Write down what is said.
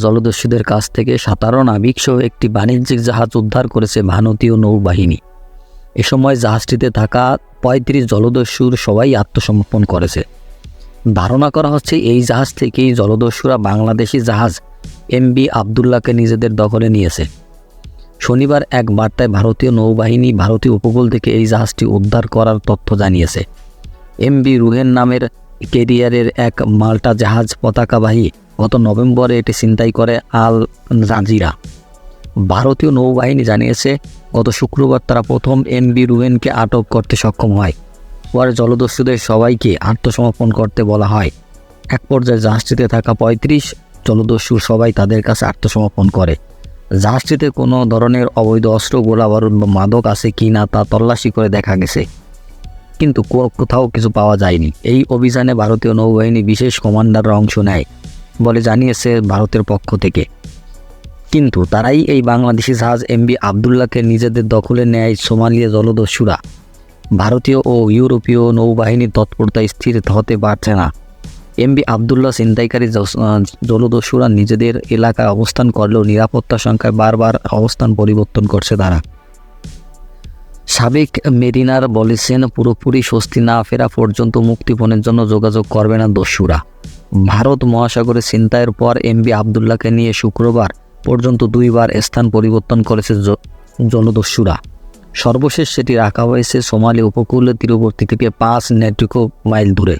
জলদস্যুদের কাছ থেকে 17 নাবিকসহ একটি বাণিজ্যিক জাহাজ উদ্ধার করেছে ভারতীয় নৌবাহিনী। এ সময় জাহাজটিতে থাকা 35 জলদস্যুর সবাই আত্মসমর্পণ করেছে। ধারণা করা হচ্ছে এই জাহাজ থেকেই জলদস্যুরা বাংলাদেশি জাহাজ এমবি আবদুল্লাহকে নিজেদের দখলে নিয়েছে। শনিবার এক বার্তায় ভারতীয় নৌবাহিনী ভারতীয় উপকূল থেকে এই জাহাজটি উদ্ধার করার তথ্য জানিয়েছে। এমবি রুহেন নামের ক্যারিয়ারের এক মাল্টা জাহাজ পতাকাবাহী গত নভেম্বরে এটি ছিনতাই করে আল জাজিরা। ভারতীয় নৌবাহিনী জানিয়েছে গত শুক্রবার তারা প্রথম এমবি রুহেনকে আটক করতে সক্ষম হয়। পরে জলদস্যুদের সবাইকে আত্মসমর্পণ করতে বলা হয়। এক পর্যায়ে জাহাজটিতে থাকা 35 জলদস্যুর সবাই তাদের কাছে আত্মসমর্পণ করে। জাহাজটিতে কোনো ধরনের অবৈধ অস্ত্র, গোলাবারুদ বা মাদক আছে কি না তা তল্লাশি করে দেখা গেছে, কিন্তু কোথাও কিছু পাওয়া যায়নি। এই অভিযানে ভারতীয় নৌবাহিনী বিশেষ কমান্ডাররা অংশ নেয় বলে জানিয়েছে ভারতের পক্ষ থেকে। কিন্তু তারাই এই বাংলাদেশি জাহাজ এমবি আবদুল্লাহকে নিজেদের দখলে নেয় সোমালিয়া জলদস্যুরা। ভারতীয় ও ইউরোপীয় নৌবাহিনীর তৎপরতায় স্থির হতে পারছে না। এমবি আবদুল্লাহ ছিনতাইকারী জলদস্যুরা নিজেদের এলাকায় অবস্থান করলেও নিরাপত্তা সংখ্যায় বারবার অবস্থান পরিবর্তন করছে তারা। সাবেক মেরিনার বলেছেন, পুরোপুরি স্বস্তি না ফেরা পর্যন্ত মুক্তিপণের জন্য যোগাযোগ করবে না দস্যুরা। ভারত মহাসাগরে ছিনতাইয়ের পর এমবি আবদুল্লাহকে নিয়ে শুক্রবার পর্যন্ত 2 বার স্থান পরিবর্তন করেছে জলদস্যুরা। সর্বশেষ সেটি রাখা হয়েছে সোমালি উপকূলের তীরবর্তী থেকে 5 নটিক্যাল মাইল দূরে।